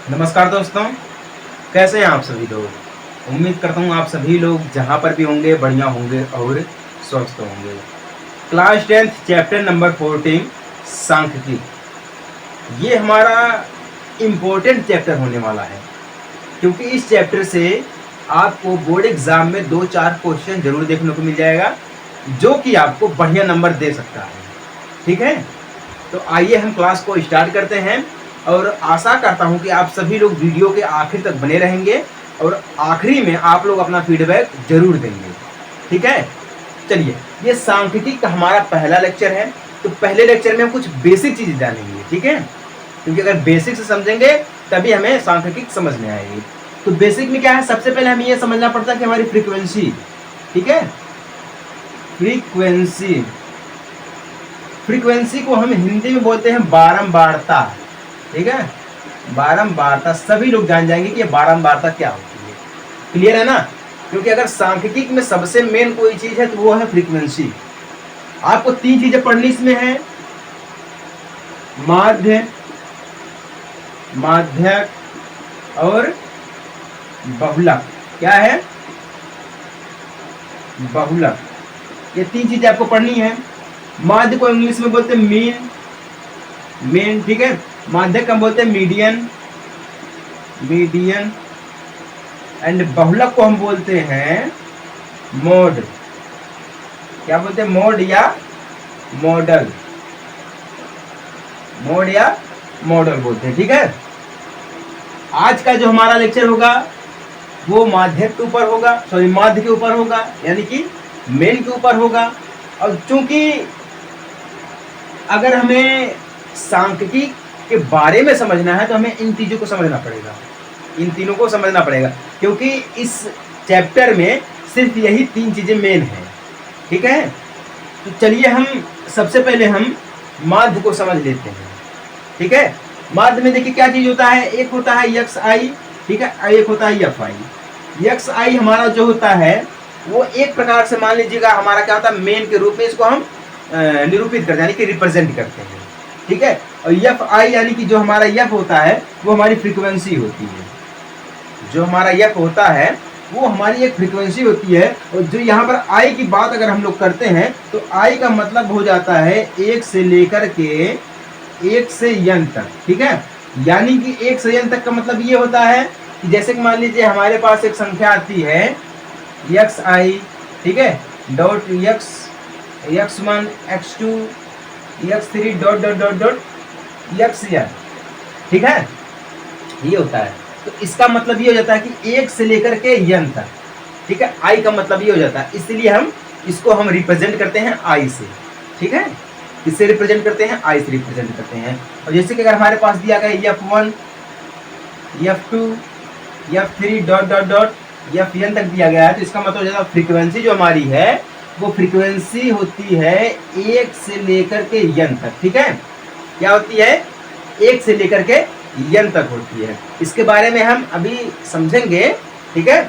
नमस्कार दोस्तों, कैसे हैं आप सभी लोग। उम्मीद करता हूँ आप सभी लोग जहाँ पर भी होंगे बढ़िया होंगे और स्वस्थ होंगे। क्लास 10th चैप्टर नंबर 14 सांख्यिकी, ये हमारा इम्पोर्टेंट चैप्टर होने वाला है, क्योंकि इस चैप्टर से आपको बोर्ड एग्जाम में 2-4 क्वेश्चन जरूर देखने को मिल जाएगा, जो कि आपको बढ़िया नंबर दे सकता है। ठीक है, तो आइए हम क्लास को स्टार्ट करते हैं और आशा करता हूं कि आप सभी लोग वीडियो के आखिर तक बने रहेंगे और आखिरी में आप लोग अपना फीडबैक जरूर देंगे। ठीक है, चलिए, ये सांख्यिकी का हमारा पहला लेक्चर है, तो पहले लेक्चर में हम कुछ बेसिक चीजें जानेंगे। ठीक है, क्योंकि अगर बेसिक से समझेंगे तभी हमें सांख्यिकी समझ में आएगी। तो बेसिक में क्या है, सबसे पहले हमें यह समझना पड़ता है कि हमारी फ्रीक्वेंसी, ठीक है, फ्रीक्वेंसी फ्रीक्वेंसी को हम हिंदी में बोलते हैं बारंबारता। ठीक है, बारंबारता, सभी लोग जान जाएंगे कि ये बारंबारता क्या होती है। क्लियर है ना, क्योंकि अगर सांख्यिकी में सबसे मेन कोई चीज है तो वो है फ्रीक्वेंसी। आपको 3 चीजें पढ़नी इसमें है, माध्य, माध्यक और बहुलक। क्या है? बहुलक। ये 3 चीजें आपको पढ़नी है। माध्य को इंग्लिश में बोलते हैं मीन, मीन, ठीक है। माध्यक को हम बोलते हैं मीडियन, मीडियन। एंड बहुलक को हम बोलते हैं मोड। क्या बोलते हैं? मोड या मॉडल, मोड या मॉडल बोलते हैं। ठीक है, आज का जो हमारा लेक्चर होगा वो माध्यक के ऊपर होगा, सॉरी माध्य के ऊपर होगा, यानी कि मेन के ऊपर होगा। और चूंकि अगर हमें सांख्यिकी के बारे में समझना है तो हमें इन चीजों को समझना पड़ेगा, इन तीनों को समझना पड़ेगा, क्योंकि इस चैप्टर में सिर्फ यही 3 चीजें मेन है। ठीक है, तो चलिए हम सबसे पहले हम माध्य को समझ लेते हैं। ठीक है, माध्य में देखिए क्या चीज होता है, एक होता है यक्स आई, ठीक है, एक होता है यफ आई। यक्स आई हमारा जो होता है वो एक प्रकार से मान लीजिएगा हमारा क्या होता है, मेन के रूप में इसको हम निरूपित करते हैं, यानी कि रिप्रेजेंट करते हैं। ठीक है, और यफ आई यानी कि जो हमारा यफ होता है वो हमारी फ्रीक्वेंसी होती है। जो हमारा यफ होता है वो हमारी एक फ्रीक्वेंसी होती है। और जो यहाँ पर आई की बात अगर हम लोग करते हैं तो आई का मतलब हो जाता है 1 से लेकर के 1 से n तक। ठीक है, यानी कि 1 से n तक का मतलब ये होता है कि जैसे कि मान लीजिए हमारे पास एक संख्या आती है यक्स आई, ठीक है, dot x, x1, x2, x3 dot dot dot dot xn। ठीक है, ये होता है। तो इसका मतलब ये हो जाता है कि 1 से लेकर के n तक। ठीक है, i का मतलब ये हो जाता है, इसलिए हम इसको हम रिप्रेजेंट करते हैं i से। ठीक है, किससे रिप्रेजेंट करते हैं? i से रिप्रेजेंट करते हैं। और जैसे कि अगर हमारे पास दिया गया f1, f2, f3 dot dot dot fn तक दिया गया है, तो इसका मतलब हो जाता है फ्रीक्वेंसी जो हमारी है वो फ्रीक्वेंसी होती है 1 से लेकर के n तक। ठीक है, क्या होती है? 1 से लेकर के n तक होती है। इसके बारे में हम अभी समझेंगे। ठीक है,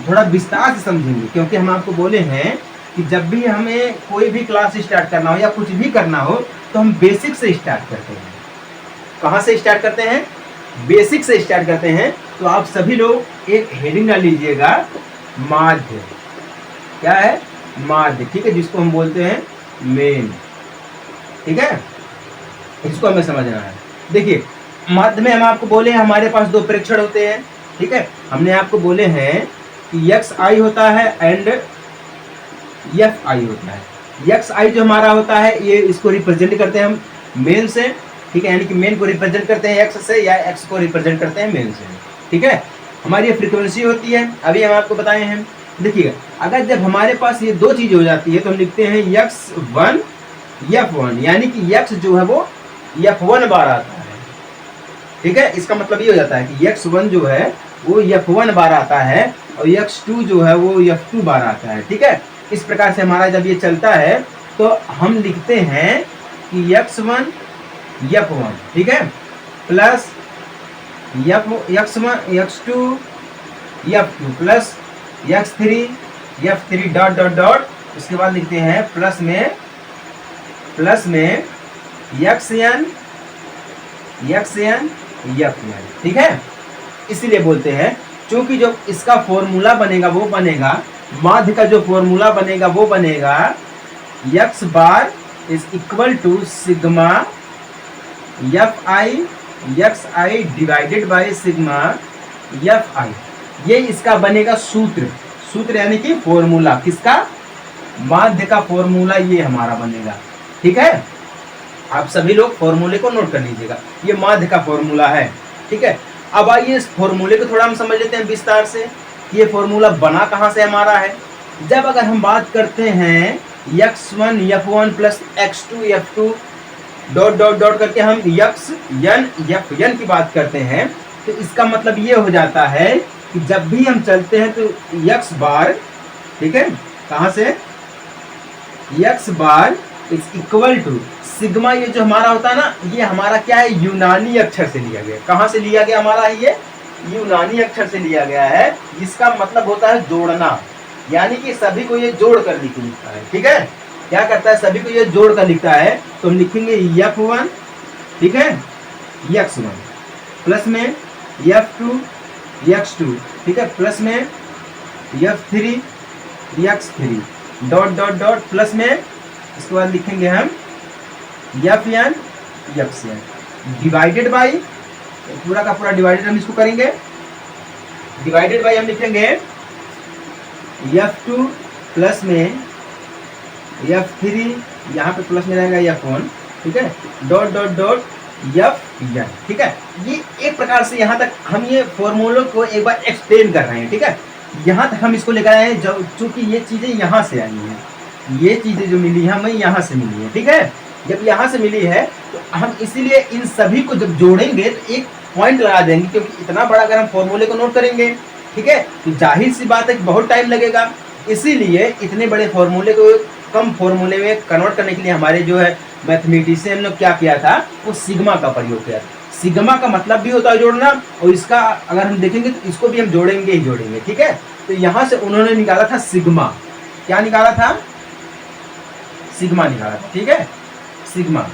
थोड़ा विस्तार से समझेंगे, क्योंकि हम आपको बोले हैं कि जब भी हमें कोई भी क्लास स्टार्ट करना हो या कुछ भी करना हो तो हम बेसिक से स्टार्ट करते हैं। कहाँ से स्टार्ट करते हैं? बेसिक से स्टार्ट करते हैं। तो आप सभी लोग एक हेडिंग डाल लीजिएगा, माध्य। क्या है? माध्य। ठीक है, जिसको हम बोलते हैं मेन। ठीक है, इसको हमें समझना है। देखिए, माध्य में हम आपको बोले हैं हमारे पास 2 प्रेक्षण होते हैं। ठीक है, हमने आपको बोले हैं कि यक्स आई होता है एंड यफ आई होता है। यक्स आई जो हमारा होता है ये इसको रिप्रेजेंट करते हैं हम मेन से। ठीक है, यानी कि मेन को रिप्रेजेंट करते हैं एक्स से, या एक्स को रिप्रेजेंट करते हैं मेन से। ठीक है, हमारी ये फ्रीक्वेंसी होती है, अभी हम आपको बताए हैं। देखिए, अगर जब हमारे पास ये 2 चीज हो जाती है तो हम लिखते हैं x1 f1, यानी कि x जो है वो f1 बार आता है। ठीक है, इसका मतलब ये हो जाता है कि x1 जो है वो f1 बार आता है और x2 जो है वो f2 बार आता है। ठीक है, इस प्रकार से हमारा जब ये चलता है तो हम लिखते हैं कि x1 f1, ठीक है, plus x1 x2 f2 plus x3 dot dot dot, उसके बाद लिखते हैं प्लस में xn एफ एन, ठीक है। इसलिए बोलते हैं क्योंकि जो इसका फॉर्मूला बनेगा वो बनेगा, माध्य का जो फॉर्मूला बनेगा वो बनेगा x bar is equal to sigma f i x i divided by sigma f i. ये इसका बनेगा सूत्र, सूत्र यानी कि फॉर्मूला, किसका, माध्य का फॉर्मूला ये हमारा बनेगा, ठीक है। आप सभी लोग फॉर्मूले को नोट कर लीजिएगा, ये माध्य का फॉर्मूला है, ठीक है। अब आइए इस फॉर्मूले को थोड़ा हम समझ लेते हैं विस्तार से, ये फॉर्मूला बना कहाँ से हमारा है। जब अगर हम बात करते हैं x1 f1 plus x2 f2 dot dot dot करके हम x n fn की बात करते हैं, तो इसका मतलब ये हो जाता है कि जब भी हम चलते हैं तो x बार, ठीक है, कहाँ से, x bar is equal to sigma, ये जो हमारा होता है ना, ये हमारा क्या है, यूनानी अक्षर से लिया गया। कहाँ से लिया गया हमारा, ये यूनानी अक्षर से लिया गया है, जिसका मतलब होता है जोड़ना, यानी कि सभी को ये जोड़ कर लिखता है, ठीक है। क्या करता है, सभी को ये जोड़ कर लिखता है, तो हम लिखेंगे f1, ठीक है, x1 प्लस में f2 x2, ठीक है, प्लस में f3 x3 dot dot dot plus में, इसके बाद लिखेंगे हम fn xn डिवाइडेड बाई, पूरा का पूरा डिवाइडेड हम इसको करेंगे, डिवाइडेड बाई हम लिखेंगे f2 प्लस में f3, यहाँ पे प्लस में रहेगा f1, ठीक है, डॉट डॉट डॉट fn, ठीक है। ये एक प्रकार से यहाँ तक हम ये फॉर्मूलों को एक बार एक्सप्लेन कर रहे हैं, ठीक है। यहाँ तक हम इसको लेकर आए हैं, जब चूंकि ये चीजें यहाँ से आई हैं, ये चीजें जो मिली है हमें यहाँ से मिली है, ठीक है। जब यहाँ से मिली है तो हम इसीलिए इन सभी को जब जोड़ेंगे तो एक पॉइंट लगा देंगे, क्योंकि इतना बड़ा अगर हम फॉर्मूले को नोट करेंगे, ठीक है, तो जाहिर सी बात है कि बहुत टाइम लगेगा। इसीलिए इतने बड़े फॉर्मूले को कम फॉर्मूले में कन्वर्ट करने के लिए हमारे जो है मैथमेटिशियन ने क्या किया था, वो सिग्मा का प्रयोग किया। सिग्मा का मतलब भी होता है जोड़ना, और इसका अगर हम देखेंगे तो इसको भी हम जोड़ेंगे ही जोड़ेंगे, ठीक है। तो यहाँ से उन्होंने निकाला था सिग्मा, क्या निकाला था, सिग्मा निकाला था, ठीक है, सिग्मा।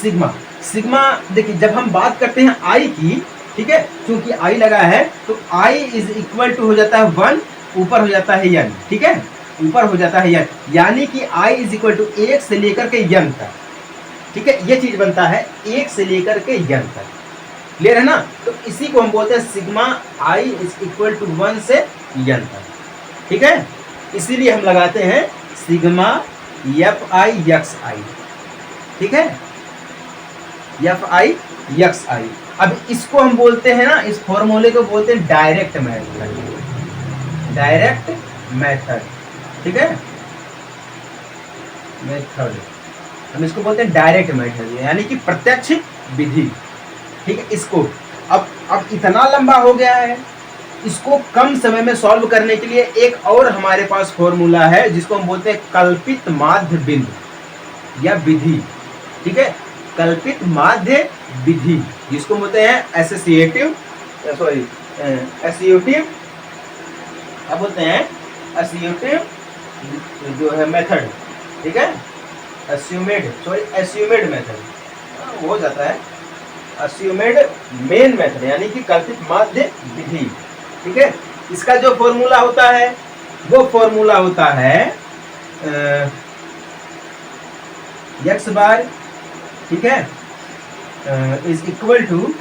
सिग्मा सिग्मा देखिए, जब हम बात करते हैं आई की, ठीक है, क्योंकि आई लगा है तो आई इज इक्वल टू हो जाता है 1, ऊपर हो जाता है n, ठीक है, ऊपर हो जाता है n, यानी कि आई इज इक्वल टू 1 से लेकर के n तक, ठीक है, ये चीज बनता है 1 से लेकर के n तक, क्लियर है ना। तो इसी को हम बोलते हैं sigma i is equal to 1 से n तक, ठीक है। इसीलिए हम लगाते हैं सिग्मा एफ आई एक्स आई, ठीक है, एफ आई एक्स आई। अब इसको हम बोलते हैं ना, इस फॉर्मूले को बोलते हैं डायरेक्ट मेथड, डायरेक्ट मेथड, ठीक है, मेथड, हम इसको बोलते हैं डायरेक्ट मेथड, यानी कि प्रत्यक्ष विधि, ठीक है। इसको अब इतना लंबा हो गया है, इसको कम समय में सॉल्व करने के लिए एक और हमारे पास फॉर्मूला है, जिसको हम बोलते हैं कल्पित माध्य बिंदु या विधि, ठीक है, कल्पित माध्य विधि, जिसको बोलते हैं एसोसिएटिव, सॉरी एसोसिएटिव, क्या बोलते हैं, एसोसिएटिव जो है मेथड, ठीक है, एस्यूमेड, सॉरी एस्यूमेड मेथड हो जाता है, एस्यूमेड मेन मेथड, यानी कि कल्पित माध्य विधि, ठीक है। इसका जो फॉर्मूला होता है वो फॉर्मूला होता है एक्स बार, ठीक है, is equal to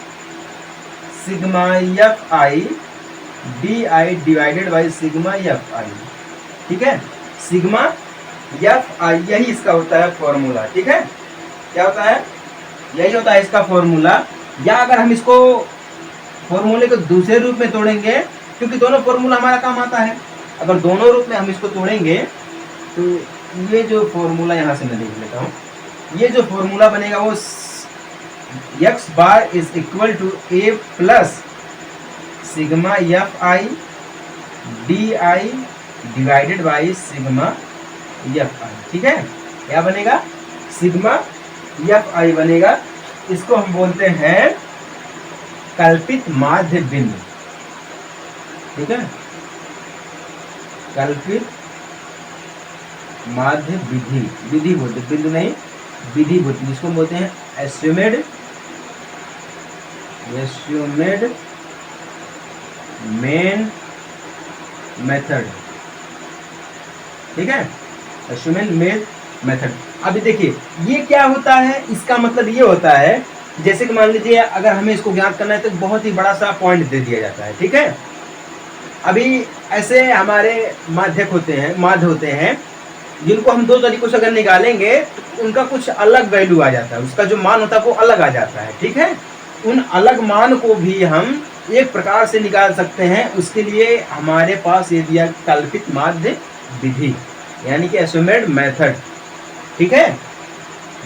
sigma f i d i divided by sigma f i, ठीक है, सिग्मा एफ आई, यही इसका होता है फॉर्मूला, ठीक है। क्या होता है, यही होता है इसका फॉर्मूला। या अगर हम इसको फॉर्मूले को दूसरे रूप में तोड़ेंगे, क्योंकि दोनों फॉर्मूला हमारा काम आता है, अगर दोनों रूप में हम इसको तोड़ेंगे तो ये जो फॉर्मूला यहाँ से मैं लिख लेता हूँ, ये जो फॉर्मूला बनेगा वो x bar is equal to a plus sigma f i d i divided by sigma f i, ठीक है। क्या बनेगा, सिग्मा एफ आई बनेगा, इसको हम बोलते हैं कल्पित माध्य बिंदु, ठीक है, कल्पित माध्य विधि, विधि बोलते, बिंदु नहीं, विधि बोलते, जिसको बोलते हैं एस्यूमेड एस्यूमेड मेन मेथड, ठीक है, एस्यूमेड मेन मेथड। अभी देखिए ये क्या होता है, इसका मतलब ये होता है जैसे कि मान लीजिए अगर हमें इसको ज्ञात करना है तो बहुत ही बड़ा सा पॉइंट दे दिया जाता है, ठीक है। अभी ऐसे हमारे माध्यक होते हैं, माध्य होते हैं, जिनको हम दो तरीकों से अगर निकालेंगे तो उनका कुछ अलग वैल्यू आ जाता है, उसका जो मान होता है वो अलग आ जाता है, ठीक है। उन अलग मान को भी हम एक प्रकार से निकाल सकते हैं, उसके लिए हमारे पास ये दिया कल्पित माध्य विधि, यानी कि एस्यूमेड मेथड, ठीक है।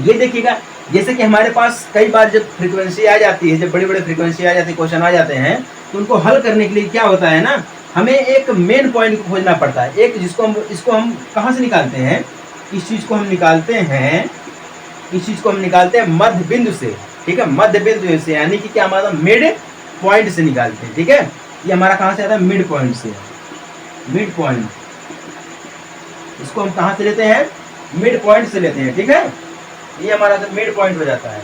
ये देखिएगा जैसे कि हमारे पास कई बार जब फ्रीक्वेंसी आ जाती है, जब बड़ी बड़ी फ्रीक्वेंसी आ जाती है, क्वेश्चन आ जाते हैं, तो उनको हल करने के लिए क्या होता है ना, हमें एक मेन पॉइंट को खोजना पड़ता है, एक जिसको हम इसको हम कहाँ से निकालते हैं, इस चीज को हम निकालते हैं, इस चीज को हम निकालते हैं मध्य बिंदु से, ठीक है, मध्य बिंदु से, यानी कि क्या हमारा मिड पॉइंट से निकालते हैं, ठीक है। ये हमारा कहाँ से आता है, मिड पॉइंट से, मिड पॉइंट, इसको हम कहाँ से लेते हैं, मिड पॉइंट से लेते हैं, ठीक है। ये हमारा तो मिड पॉइंट हो जाता है।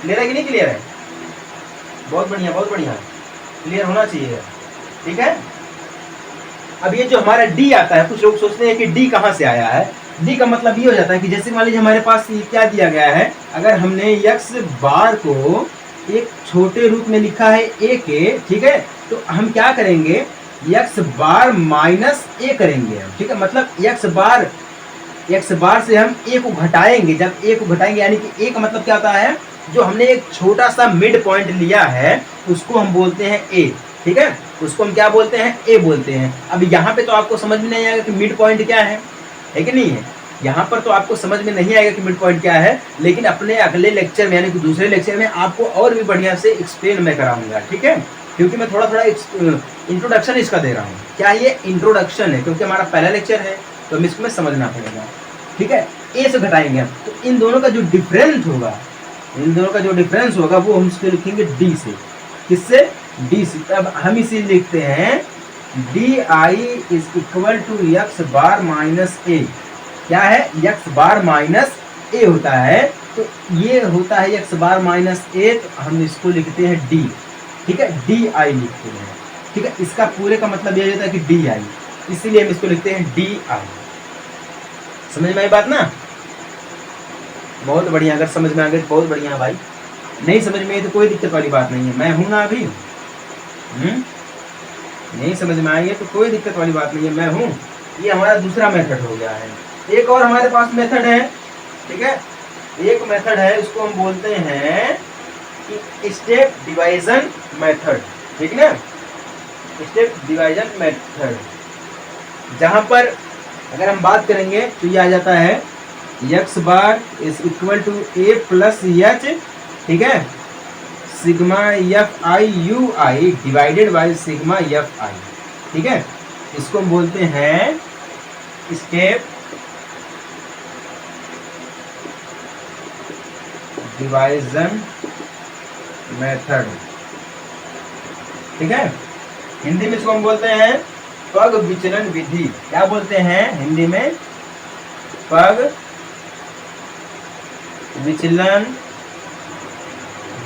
क्लियर है कि नहीं क्लियर है? बहुत बढ़िया, बहुत बढ़िया, क्लियर होना चाहिए, ठीक है। अब ये जो हमारा डी आता है, कुछ लोग सोचते हैं कि डी कहाँ से आया है। डी का मतलब ये हो जाता है कि जैसे मान लीजिए हमारे पास ये क्या दिया गया है, अगर हमने यक्स बार को एक छोटे रूप में लिखा है ए के, ठीक है, तो हम क्या करेंगे, यक्स बार माइनस ए करेंगे, ठीक है। मतलब एक्स बार से हम ए को घटाएंगे, जब ए को घटाएंगे यानी कि ए का मतलब क्या होता है, जो हमने एक छोटा सा मिड पॉइंट लिया है उसको हम बोलते हैं ए, ठीक है, उसको हम क्या बोलते हैं, ए बोलते हैं। अब यहाँ पे तो आपको समझ में नहीं आएगा कि मिड पॉइंट क्या है कि नहीं है, यहाँ पर तो आपको समझ में नहीं आएगा कि मिड पॉइंट क्या है, लेकिन अपने अगले लेक्चर में यानी कि दूसरे लेक्चर में आपको और भी बढ़िया से एक्सप्लेन मैं कराऊंगा, ठीक है, क्योंकि मैं थोड़ा थोड़ा इंट्रोडक्शन इसका दे रहा हूँ। क्या ये इंट्रोडक्शन है, क्योंकि हमारा पहला लेक्चर है तो हमें इसको समझना पड़ेगा, ठीक है। ए से घटाएंगे हम, तो इन दोनों का जो डिफरेंस होगा, इन दोनों का जो डिफरेंस होगा वो हम इसको लिखेंगे डी से, किससे, डी से। अब हम इसे लिखते हैं D I is equal to x bar minus A, क्या है, यक्स बार माइनस ए होता है, तो ये होता है यक्स बार माइनस ए, तो हम इसको लिखते हैं डी, ठीक है, डी आई लिखते हैं, ठीक है। इसका पूरे का मतलब ये होता है कि डी आई, इसीलिए हम इसको लिखते हैं डी आई। समझ में आई बात ना, बहुत बढ़िया, अगर समझ में आ गई तो बहुत बढ़िया भाई, नहीं समझ में आई तो कोई दिक्कत वाली बात नहीं है, मैं हूं ना अभी, नहीं समझ में आई है तो कोई दिक्कत वाली बात नहीं है, मैं हूं। ये हमारा दूसरा मेथड हो गया है। एक और हमारे पास मेथड है, ठीक है, एक मेथड है, उसको हम बोलते हैं कि स्टेप डिवाइजन मेथड, ठीक ना, स्टेप डिवाइजन मेथड, जहां पर अगर हम बात करेंगे तो ये आ जाता है x bar is equal to a plus h, ठीक है, sigma f i u i divided by sigma f i, ठीक है। इसको हम बोलते हैं स्टेप डिवाइजन मेथड, ठीक है। हिंदी में इसको हम बोलते हैं पग विचलन विधि। क्या बोलते हैं हिंदी में, पग विचलन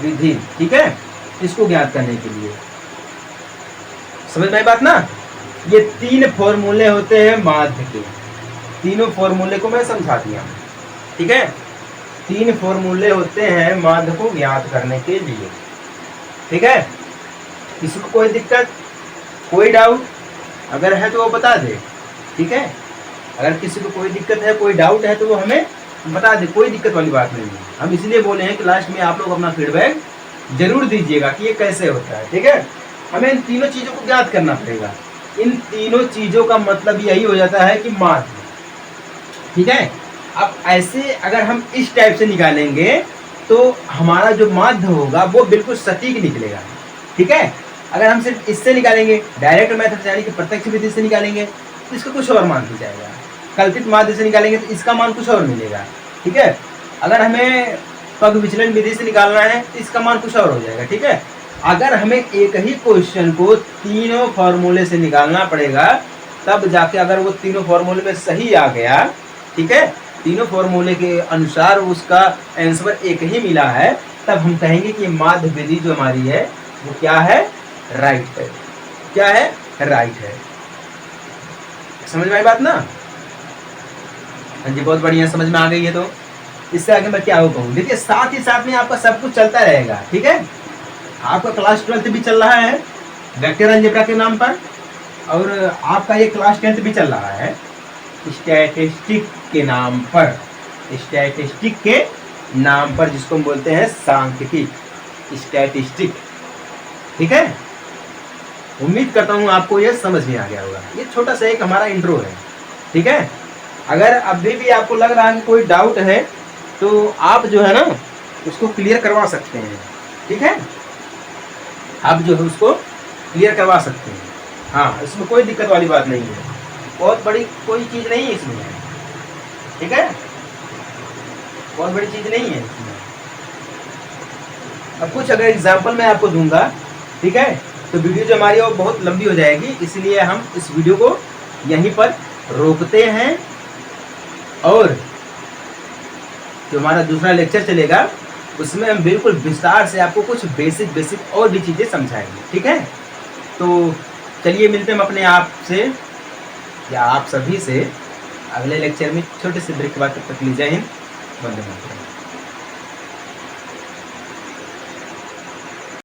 विधि, ठीक है, इसको ज्ञात करने के लिए। समझ में आई बात ना, ये तीन फॉर्मूले होते हैं माध्य के, तीनों फॉर्मूले को मैं समझा दिया, ठीक है, तीन फॉर्मूले होते हैं माध्य को ज्ञात करने के लिए, ठीक है। किसी को कोई दिक्कत, कोई डाउट अगर है तो वो बता दे, ठीक है, अगर किसी को कोई दिक्कत है, कोई डाउट है तो वो हमें बता दे, कोई दिक्कत वाली बात नहीं है। हम इसलिए बोले हैं कि लास्ट में आप लोग अपना फीडबैक जरूर दीजिएगा कि ये कैसे होता है, ठीक है। हमें इन तीनों चीजों को ज्ञात करना पड़ेगा, इन तीनों चीजों का मतलब यही हो जाता है कि माध्य, ठीक है। अब ऐसे अगर हम इस टाइप से निकालेंगे तो हमारा जो माध्य होगा वो बिल्कुल सटीक निकलेगा, ठीक है। अगर हम सिर्फ इससे निकालेंगे डायरेक्ट मेथड से यानी कि प्रत्यक्ष विधि से निकालेंगे तो इसका कुछ और मान मिल जाएगा, कल्पित माध्य से निकालेंगे तो इसका मान कुछ और मिलेगा, ठीक है। अगर हमें पग विचलन विधि से निकालना है तो इसका मान कुछ और हो जाएगा, ठीक है। अगर हमें एक ही क्वेश्चन को तीनों फॉर्मूले से निकालना पड़ेगा तब जाके अगर वो तीनों फॉर्मूले में सही आ गया, ठीक है, तीनों फॉर्मूले के अनुसार उसका आंसर एक ही मिला है तब हम कहेंगे कि माध्य विधि जो हमारी है वो क्या है, राइट है। क्या है, राइट है। समझ में आई बात ना? हाँ जी, बहुत बढ़िया, समझ में आ गई है। तो इससे आगे मैं क्या हो कहूँ, देखिए साथ ही साथ में आपका सब कुछ चलता रहेगा, ठीक है। आपका क्लास 12th भी चल रहा है वेक्टर अलजेब्रा के नाम पर, और आपका ये क्लास 10th भी चल रहा है स्टैटिस्टिक के नाम पर, स्टैटिस्टिक के नाम पर, जिसको हम बोलते हैं सांख्यिकी, स्टैटिस्टिक, ठीक है। उम्मीद करता हूँ आपको ये समझ में आ गया होगा। ये छोटा सा एक हमारा इंट्रो है, ठीक है। अगर अभी भी आपको लग रहा है कि कोई डाउट है तो आप जो है ना उसको क्लियर करवा सकते हैं, ठीक है। आप जो है उसको क्लियर करवा सकते हैं। हाँ, इसमें कोई दिक्कत वाली बात नहीं है, बहुत बड़ी कोई चीज़ नहीं है इसमें, ठीक है, बहुत बड़ी चीज़ नहीं है इसमें। अब कुछ अगर एग्जाम्पल मैं आपको दूंगा, ठीक है, तो वीडियो जो हमारी वो बहुत लंबी हो जाएगी, इसलिए हम इस वीडियो को यहीं पर रोकते हैं, और जो हमारा दूसरा लेक्चर चलेगा उसमें हम बिल्कुल विस्तार से आपको कुछ बेसिक और भी चीज़ें समझाएंगे, ठीक है। तो चलिए मिलते हैं हम अपने आप से या आप सभी से अगले लेक्चर में छोटे से ब्रेक के बाद। तब तक लीजिए, जय हिंद, वंदे मातरम।